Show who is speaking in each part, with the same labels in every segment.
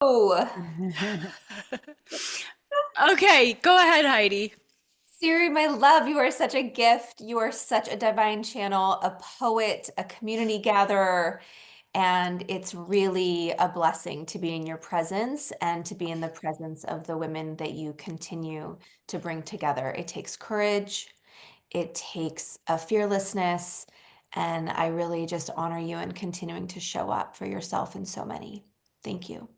Speaker 1: Oh,
Speaker 2: Okay, go ahead, Heidi.
Speaker 1: Siri, my love, you are such a gift. You are such a divine channel, a poet, a community gatherer, and it's really a blessing to be in your presence and to be in the presence of the women that you continue to bring together. It takes courage, it takes a fearlessness, and I really just honor you and continuing to show up for yourself and so many. Thank you.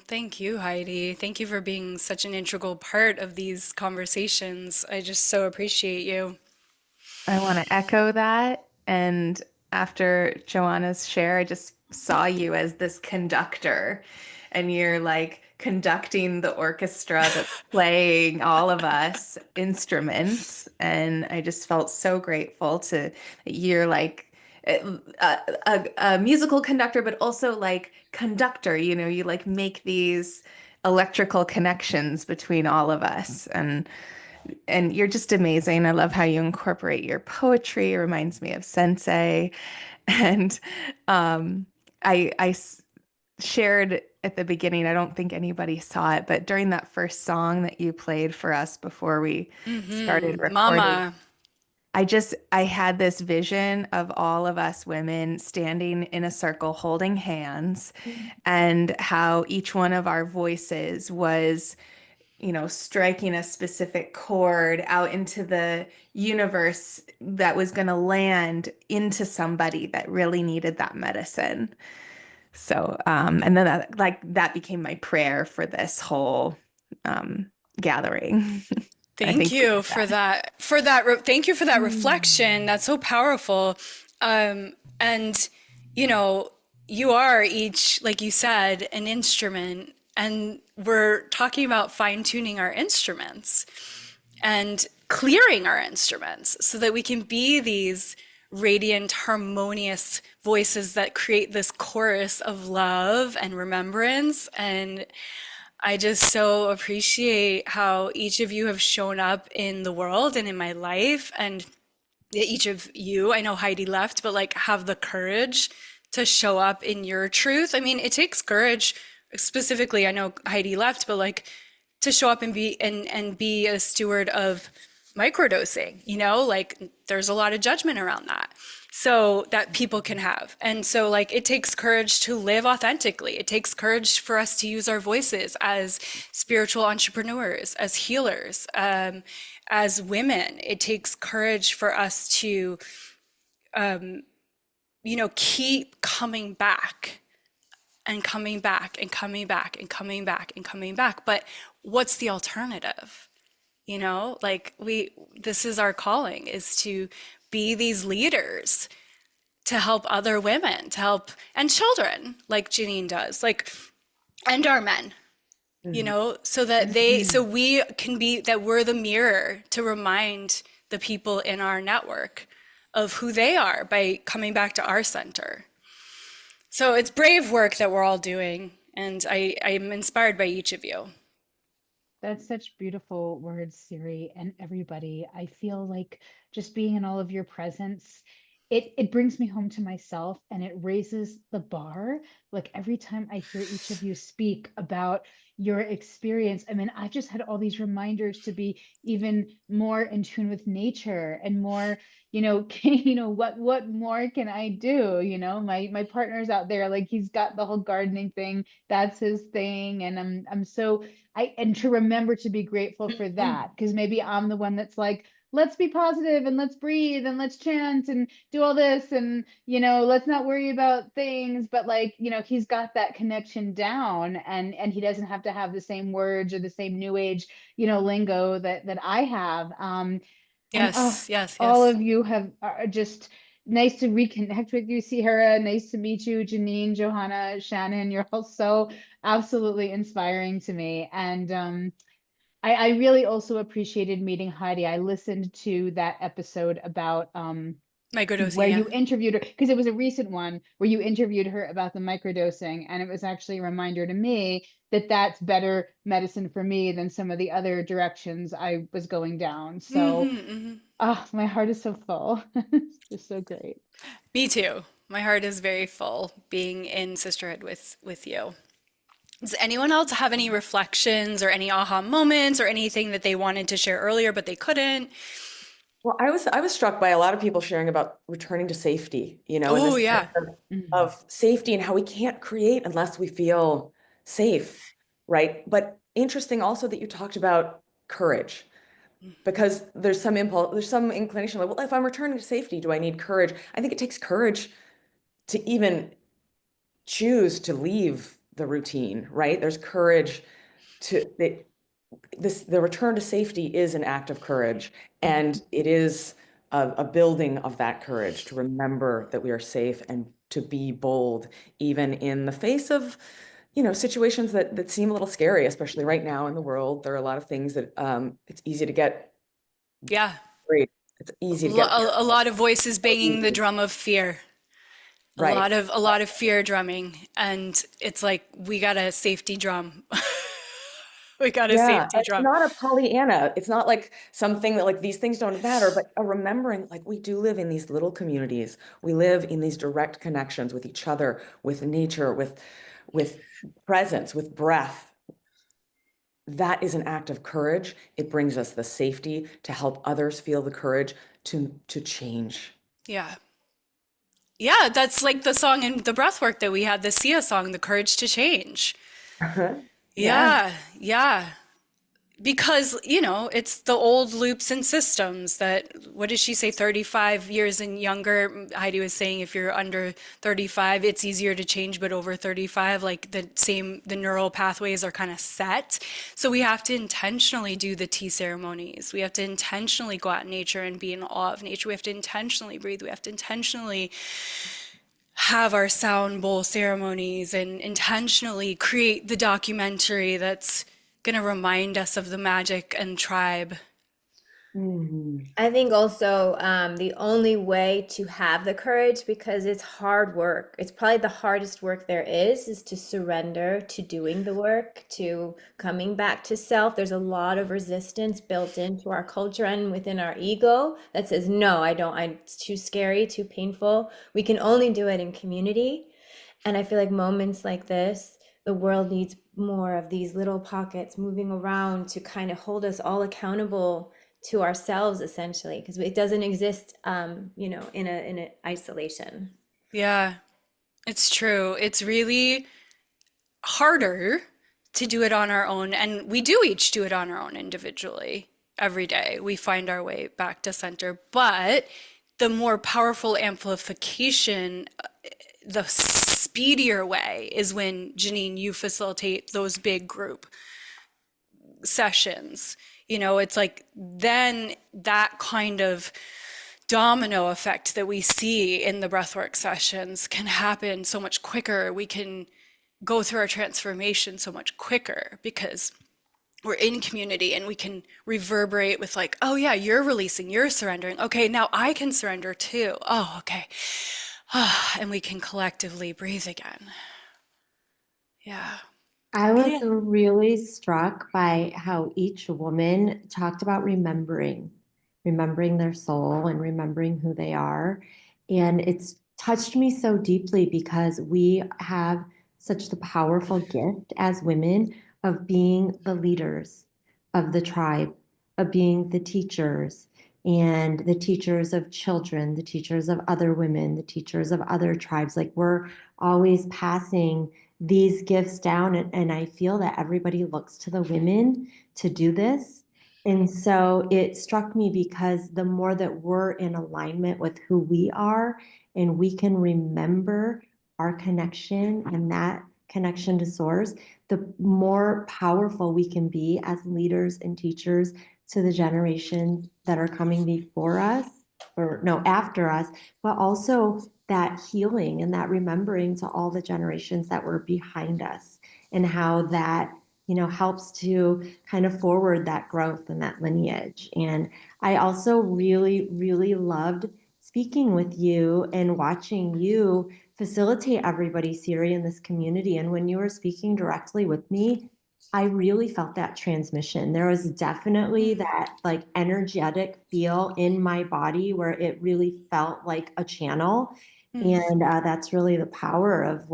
Speaker 2: Thank you, Heidi. Thank you for being such an integral part of these conversations. I just so appreciate you.
Speaker 3: I want to echo that. And after Joanna's share, I just saw you as this conductor, and you're like conducting the orchestra that's playing all of us instruments. And I just felt so grateful to that you're like a musical conductor, but also like conductor. You like make these electrical connections between all of us. And you're just amazing. I love how you incorporate your poetry. It reminds me of Sensei. And um, I shared at the beginning, I don't think anybody saw it, but during that first song that you played for us before we started recording,
Speaker 2: Mama.
Speaker 3: I had this vision of all of us women standing in a circle holding hands, and how each one of our voices was striking a specific chord out into the universe that was going to land into somebody that really needed that medicine. So, and then that became my prayer for this whole gathering. I
Speaker 2: Thank
Speaker 3: think you
Speaker 2: you
Speaker 3: did
Speaker 2: for
Speaker 3: that.
Speaker 2: thank you for that reflection.
Speaker 3: Mm.
Speaker 2: That's so powerful. And you know, you are each, like you said, an instrument, and we're talking about fine-tuning our instruments and clearing our instruments so that we can be these radiant, harmonious voices that create this chorus of love and remembrance. And I just so appreciate how each of you have shown up in the world and in my life. And each of you, I know Heidi left, but like have the courage to show up in your truth. I mean, it takes courage. Specifically, I know Heidi left, but like to show up and be a steward of microdosing, like there's a lot of judgment around that. So that people can have. And so like it takes courage to live authentically. It takes courage for us to use our voices as spiritual entrepreneurs, as healers, as women. It takes courage for us to keep coming back and coming back and coming back and coming back and coming back. But what's the alternative? Like this is our calling, is to be these leaders, to help other women, to help, and children, like Janine does, like, and our men,
Speaker 3: Mhm.
Speaker 2: so we can be, that we're the mirror to remind the people in our network of who they are by coming back to our center. So it's brave work that we're all doing, and I'm inspired by each of you.
Speaker 4: That's such beautiful words, Siri, and everybody. I feel like just being in all of your presence, it brings me home to myself and it raises the bar. Like every time I hear each of you speak about your experience, I mean, I've just had all these reminders to be even more in tune with nature and more, what more can I do? My partner's out there, like he's got the whole gardening thing. That's his thing. And I'm so and to remember to be grateful for that, because maybe I'm the one that's like, let's be positive and let's breathe and let's chant and do all this and let's not worry about things, but like he's got that connection down, and he doesn't have to have the same words or the same new age lingo that I have. And
Speaker 2: Yes, yes,
Speaker 4: all
Speaker 2: yes.
Speaker 4: of you have are just nice to reconnect with you, Sierra. Nice to meet you, Janine, Johanna, Shannon. You're all so absolutely inspiring to me. And I really also appreciated meeting Heidi. I listened to that episode about where
Speaker 2: Microdosing, yeah.
Speaker 4: you interviewed her, because it was a recent one where you interviewed her about the microdosing, and it was actually a reminder to me that that's better medicine for me than some of the other directions I was going down. So
Speaker 2: Hmm.
Speaker 4: my heart is so full. It's just so great.
Speaker 2: Me too. My heart is very full being in sisterhood with you. Does anyone else have any reflections or any aha moments or anything that they wanted to share earlier but they couldn't?
Speaker 5: Well, I was struck by a lot of people sharing about returning to safety, and
Speaker 2: Oh,
Speaker 5: this sense
Speaker 2: yeah.
Speaker 4: Mm.
Speaker 5: of safety and how we can't create unless we feel safe, right? But interesting also that you talked about courage, because there's some impulse, there's some inclination like, well, if I'm returning to safety, do I need courage? I think it takes courage to even choose to leave the routine, right? There's courage to the return to safety is an act of courage, and it is a building of that courage to remember that we are safe and to be bold, even in the face of, situations that seem a little scary, especially right now in the world. There are a lot of things that it's easy to get
Speaker 2: Yeah.
Speaker 5: worried. It's easy to get
Speaker 2: A lot of voices banging the drum of fear.
Speaker 5: right.
Speaker 2: A lot of fear drumming. And it's like we got a safety drum. We got a
Speaker 5: Yeah,
Speaker 2: safety
Speaker 5: and it's
Speaker 2: drum.
Speaker 5: not a Pollyanna. It's not like something that like these things don't matter, but a remembering like we do live in these little communities. We live in these direct connections with each other, with nature, with presence, with breath. That is an act of courage. It brings us the safety to help others feel the courage to change.
Speaker 2: Yeah. Yeah, that's like the song in the breathwork that we had, the Sia song, The Courage to Change.
Speaker 5: Yeah.
Speaker 2: Yeah, yeah. Because, it's the old loops and systems that, what did she say, 35 years and younger? Heidi was saying if you're under 35, it's easier to change, but over 35, like the neural pathways are kind of set. So we have to intentionally do the tea ceremonies. We have to intentionally go out in nature and be in awe of nature. We have to intentionally breathe. We have to intentionally have our sound bowl ceremonies and intentionally create the documentary that's going to remind us of the magic and tribe.
Speaker 5: Mhm.
Speaker 6: I think also the only way to have the courage, because it's hard work. It's probably the hardest work there is to surrender to doing the work, to coming back to self. There's a lot of resistance built into our culture and within our ego that says, no, I don't, it's too scary, too painful. We can only do it in community. And I feel like moments like this, the world needs more of these little pockets moving around to kind of hold us all accountable to ourselves, essentially, because it doesn't exist, in a isolation.
Speaker 2: Yeah, it's true. It's really harder to do it on our own, and we do each do it on our own individually every day. We find our way back to center, but the more powerful amplification, the speedier way is when, Janine, you facilitate those big group sessions. It's like then that kind of domino effect that we see in the breathwork sessions can happen so much quicker. We can go through our transformation so much quicker because we're in community and we can reverberate with like, oh yeah, you're releasing, you're surrendering. Okay, now I can surrender too. Oh, okay. And we can collectively breathe again. Yeah.
Speaker 7: I was
Speaker 2: Yeah.
Speaker 7: really struck by how each woman talked about remembering their soul and remembering who they are. And it's touched me so deeply because we have such the powerful gift as women of being the leaders of the tribe, of being the teachers and the teachers of children, the teachers of other women, the teachers of other tribes. Like we're always passing these gifts down. And I feel that everybody looks to the women to do this. And so it struck me because the more that we're in alignment with who we are and we can remember our connection and that connection to source, the more powerful we can be as leaders and teachers to the generation that are coming before us, or no, after us, but also that healing and that remembering to all the generations that were behind us and how that helps to kind of forward that growth and that lineage. And I also really really loved speaking with you and watching you facilitate everybody, Siri, in this community. And when you were speaking directly with me, I really felt that transmission. There was definitely that like energetic feel in my body where it really felt like a channel. And that's really the power of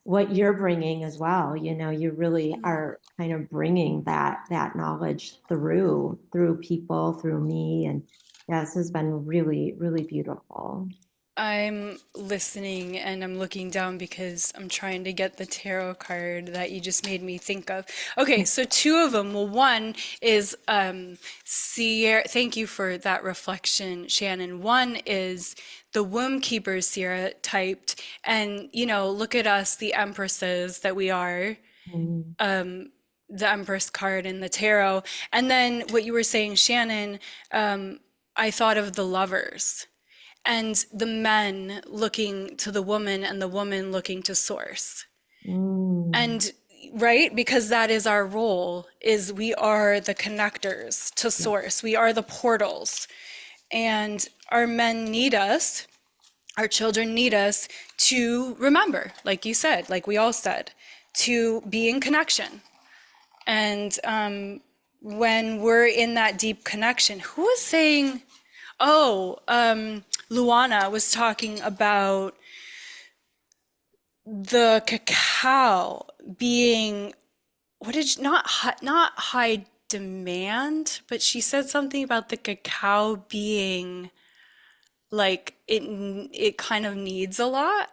Speaker 7: what you're bringing as well. You know, you really are kind of bringing that knowledge through people, through me. And yeah, this has been really, really beautiful.
Speaker 2: I'm listening and I'm looking down because I'm trying to get the tarot card that you just made me think of. Okay, so two of them. Well, one is Sierra. Thank you for that reflection, Shannon. One is the womb keeper Sierra typed, and look at us, the empresses that we are.
Speaker 7: Mm.
Speaker 2: The Empress card in the tarot. And then what you were saying, Shannon, I thought of the lovers and the men looking to the woman and the woman looking to source.
Speaker 7: Mm.
Speaker 2: And right, because that is our role, is we are the connectors to source. We are the portals. And our men need us, our children need us to remember, like you said, like we all said, to be in connection. And when we're in that deep connection, who was saying, Luana was talking about the cacao being, not high demand, but she said something about the cacao being like it kind of needs a lot,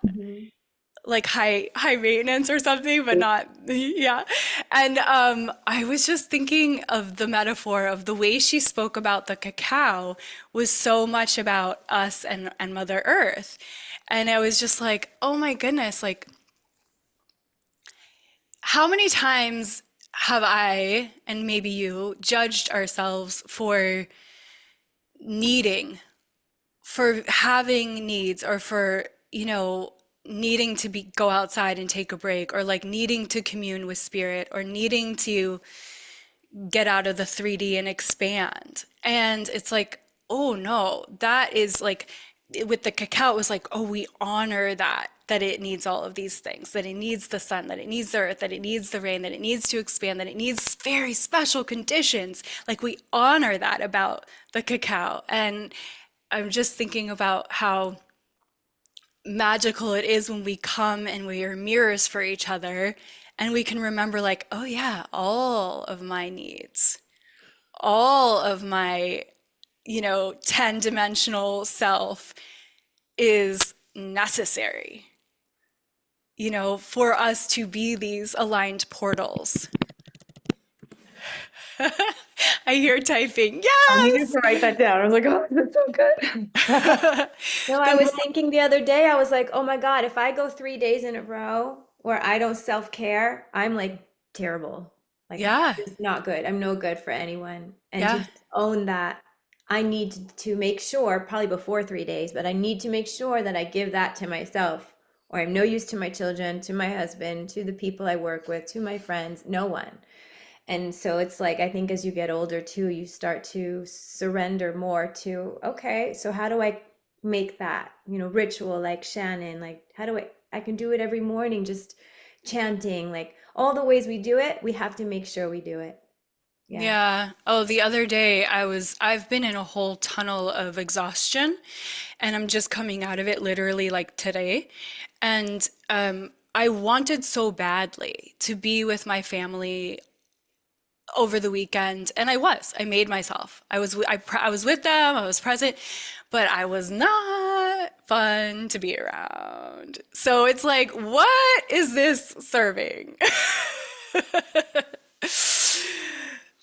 Speaker 2: like high maintenance or something, but not, yeah. And I was just thinking of the metaphor of the way she spoke about the cacao was so much about us and Mother Earth. And I was just like, oh my goodness, like how many times have I, and maybe you, judged ourselves for needing, for having needs, or for, needing to go outside and take a break, or like needing to commune with spirit, or needing to get out of the 3D and expand. And it's like, oh no, that is like, with the cacao, it was like, oh, we honor that it needs all of these things, that it needs the sun, that it needs the earth, that it needs the rain, that it needs to expand, that it needs very special conditions. Like we honor that about the cacao. And I'm just thinking about how magical it is when we come and we are mirrors for each other and we can remember, like, oh yeah, all of my needs, all of my 10-dimensional self is necessary, for us to be these aligned portals. I hear typing.
Speaker 5: I needed
Speaker 2: Yes.
Speaker 5: to write that down. I was like, oh, that's so good.
Speaker 6: No, I was thinking the other day, I was like, oh my God, if I go 3 days in a row where I don't self-care, I'm like terrible. Like,
Speaker 2: Yeah.
Speaker 6: it's not good. I'm no good for anyone. And to
Speaker 2: Yeah.
Speaker 6: just own that, I need to make sure, probably before 3 days, but I need to make sure that I give that to myself, or I'm no use to my children, to my husband, to the people I work with, to my friends, no one. And so it's like, I think as you get older too, you start to surrender more to, okay, so how do I make that, ritual like Shannon, like how do I can do it every morning, just chanting, like all the ways we do it, we have to make sure we do it. Yeah.
Speaker 2: Yeah. Oh, the other day I've been in a whole tunnel of exhaustion and I'm just coming out of it literally like today. And I wanted so badly to be with my family over the weekend, and I made myself. I was with them, I was present, but I was not fun to be around. So it's like, what is this serving?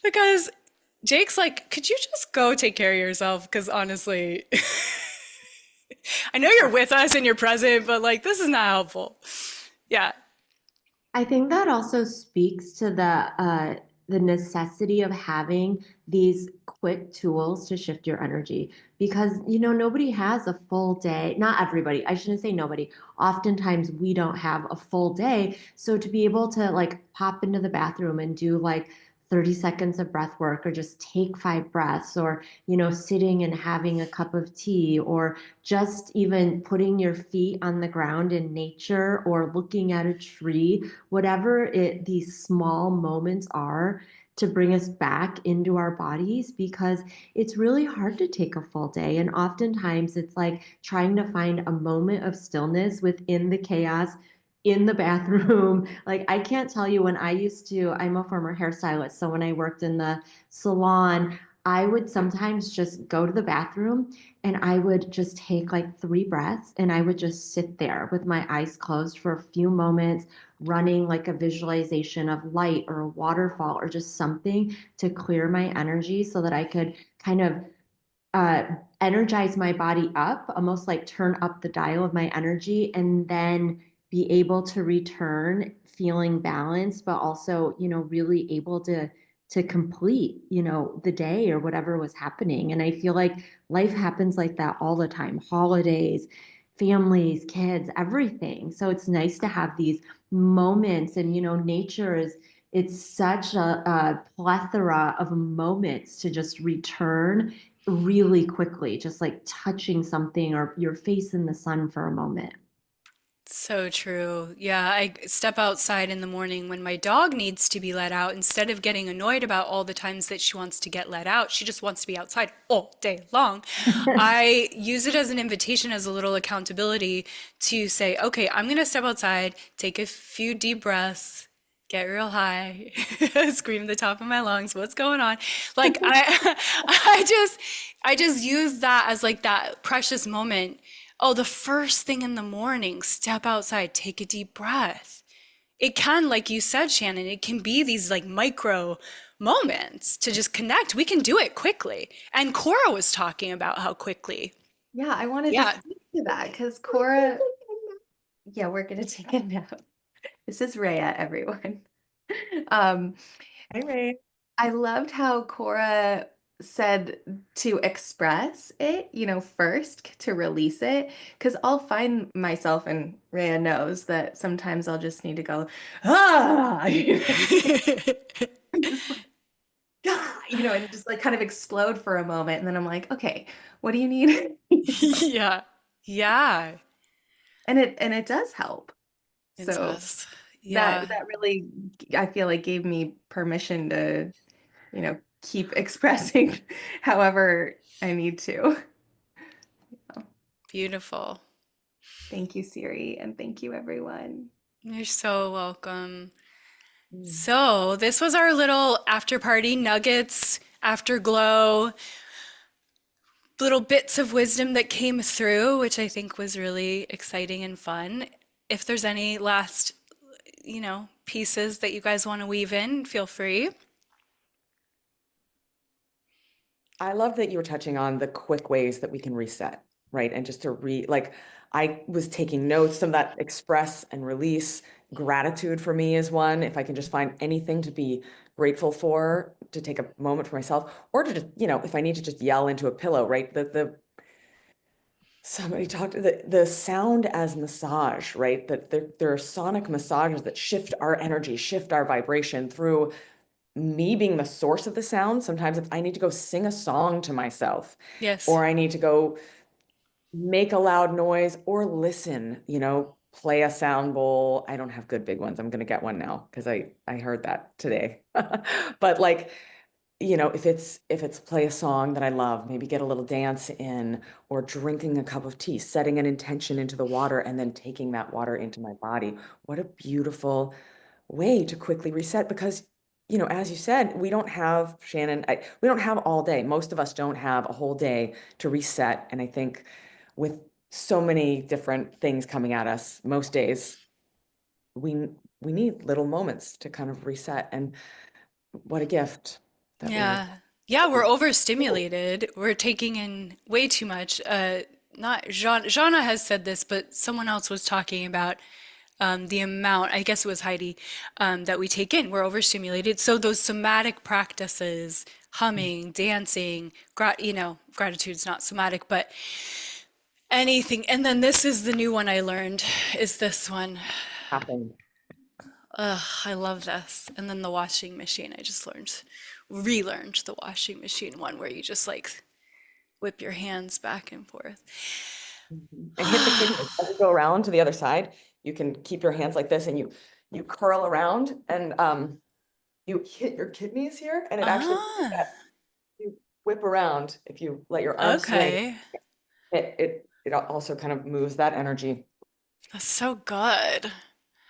Speaker 2: Because Jake's like, could you just go take care of yourself? Because honestly, I know you're with us and you're present, but like, this is not helpful. Yeah.
Speaker 7: I think that also speaks to the necessity of having these quick tools to shift your energy, because nobody has a full day. Not everybody. I shouldn't say nobody. Oftentimes we don't have a full day, so to be able to like pop into the bathroom and do like 30 seconds of breath work, or just take 5 breaths, or sitting and having a cup of tea, or just even putting your feet on the ground in nature, or looking at a tree, whatever these small moments are, to bring us back into our bodies, because it's really hard to take a full day. And oftentimes it's like trying to find a moment of stillness within the chaos in the bathroom. Like, I can't tell you when I'm a former hairstylist. So when I worked in the salon, I would sometimes just go to the bathroom and I would just take like 3 breaths and I would just sit there with my eyes closed for a few moments, running like a visualization of light or a waterfall or just something to clear my energy so that I could kind of uh, energize my body up, almost like turn up the dial of my energy, and then be able to return feeling balanced, but also, really able to complete, the day or whatever was happening. And I feel like life happens like that all the time. Holidays, families, kids, everything. So it's nice to have these moments. And, nature is it's such a plethora of moments to just return really quickly, just like touching something or your face in the sun for a moment.
Speaker 2: So true. Yeah, I step outside in the morning when my dog needs to be let out. Instead of getting annoyed about all the times that she wants to get let out, she just wants to be outside all day long. I use it as an invitation, as a little accountability to say, okay, I'm going to step outside, take a few deep breaths, get real high, scream at the top of my lungs, what's going on? Like I just use that as like that precious moment. Oh, the first thing in the morning, step outside, take a deep breath. It can, like you said, Shannon, it can be these like micro moments to just connect. We can do it quickly. And Cora was talking about how quickly.
Speaker 3: Yeah, I wanted to
Speaker 2: Yeah.
Speaker 3: speak to that because Cora, yeah, we're gonna take a nap. This is Rhea, everyone. Um,
Speaker 5: Hi, Ray.
Speaker 3: I loved how Cora said to express it, first to release it, because I'll find myself, and Rhea knows that sometimes I'll just need to go, ah, just like, ah, and just like kind of explode for a moment. And then I'm like, okay, what do you need?
Speaker 2: Yeah. Yeah,
Speaker 3: And it does help.
Speaker 2: it
Speaker 3: So
Speaker 2: does.
Speaker 3: that
Speaker 2: Yeah.
Speaker 3: that really, I feel like, gave me permission to, keep expressing however I need to.
Speaker 2: Beautiful.
Speaker 3: Thank you, Siri, and thank you, everyone.
Speaker 2: You're so welcome.
Speaker 5: Mm.
Speaker 2: So, this was our little after party nuggets, afterglow, little bits of wisdom that came through, which I think was really exciting and fun. If there's any last, pieces that you guys want to weave in, feel free.
Speaker 5: I love that you were touching on the quick ways that we can reset, right? And just to like, I was taking notes, some of that express and release. Gratitude for me is one. If I can just find anything to be grateful for, to take a moment for myself, or to just, if I need to just yell into a pillow, right? Somebody talked the sound as massage, right? That there are sonic massages that shift our energy, shift our vibration through me being the source of the sound. Sometimes if I need to go sing a song to myself,
Speaker 2: Yes.
Speaker 5: or I need to go make a loud noise or listen, play a sound bowl. I don't have good big ones. I'm going to get one now because I heard that today. But like, if it's play a song that I love, maybe get a little dance in, or drinking a cup of tea, setting an intention into the water and then taking that water into my body. What a beautiful way to quickly reset, because as you said, we don't have, Shannon, we don't have all day. Most of us don't have a whole day to reset. And I think with so many different things coming at us most days, we we need little moments to kind of reset. And what a gift that we
Speaker 2: Yeah. Yeah, we're overstimulated. We're taking in way too much. Not Jana has said this, but someone else was talking about the amount, I guess it was Heidi, that we take in. We're overstimulated. So those somatic practices, humming, dancing, gratitude's not somatic, but anything. And then this is the new one I learned, is this one.
Speaker 5: happen.
Speaker 2: Ugh, I love this. And then the washing machine. I just relearned the washing machine one where you just like whip your hands back and forth.
Speaker 5: And hit the kidneys. As you go around to the other side, you can keep your hands like this and you curl around, and you hit your kidneys here, and it actually
Speaker 2: Ah,
Speaker 5: you whip around. If you let your arm swing,
Speaker 2: okay.
Speaker 5: it also kind of moves that energy.
Speaker 2: That's so good.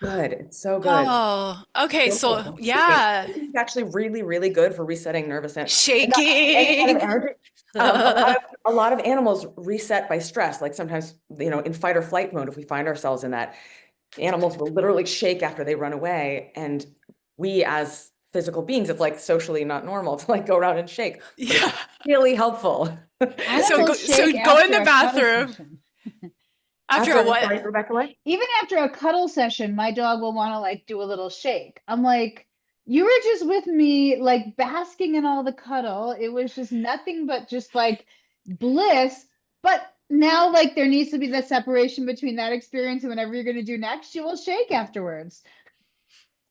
Speaker 5: good. It's so good.
Speaker 2: Oh, okay. So
Speaker 5: Shaking.
Speaker 2: yeah,
Speaker 5: Shaking is actually really, really good for resetting nervous and not any kind of
Speaker 2: shaking.
Speaker 5: energy. A lot of animals reset by stress. Like sometimes, in fight or flight mode, if we find ourselves in that, animals will literally shake after they run away. And we as physical beings, it's like socially not normal to like go around and shake, but it's
Speaker 2: Yeah.
Speaker 5: really helpful.
Speaker 4: Animals
Speaker 2: So
Speaker 4: shake
Speaker 2: go in
Speaker 4: after
Speaker 2: the
Speaker 4: a cuddle
Speaker 2: bathroom
Speaker 4: session.
Speaker 2: after a what?
Speaker 5: Sorry, Rebecca, what?
Speaker 4: Even after a cuddle session, my dog will want to like do a little shake. I'm like, you were just with me, like basking in all the cuddle. It was just nothing but just like bliss. But now, like, there needs to be the separation between that experience and whatever you're going to do next. You will shake afterwards.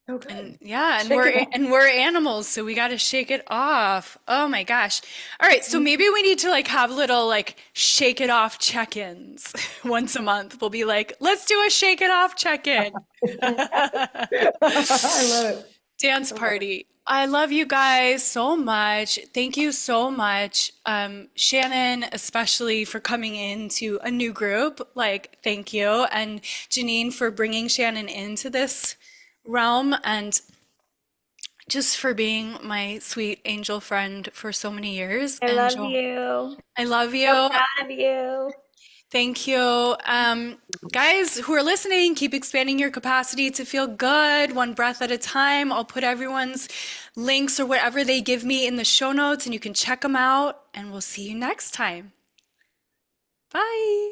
Speaker 5: So
Speaker 2: And
Speaker 5: good.
Speaker 2: yeah,
Speaker 5: Shake it off.
Speaker 2: and we're animals, so we got to shake it off. Oh my gosh. All right, so maybe we need to like have little like shake it off check-ins once a month. We'll be like, let's do a shake it off check-in.
Speaker 5: I love it.
Speaker 2: Dance
Speaker 5: I love it.
Speaker 2: party. I love you guys so much. Thank you so much. Shannon, especially for coming into a new group. Like, thank you. And Janine for bringing Shannon into this realm and just for being my sweet angel friend for so many years.
Speaker 6: I
Speaker 2: And
Speaker 6: love
Speaker 2: Jo,
Speaker 6: you.
Speaker 2: I love
Speaker 6: So
Speaker 2: you.
Speaker 6: proud of you.
Speaker 2: Thank you. Guys who are listening, keep expanding your capacity to feel good, one breath at a time. I'll put everyone's links or whatever they give me in the show notes and you can check them out. And we'll see you next time. Bye.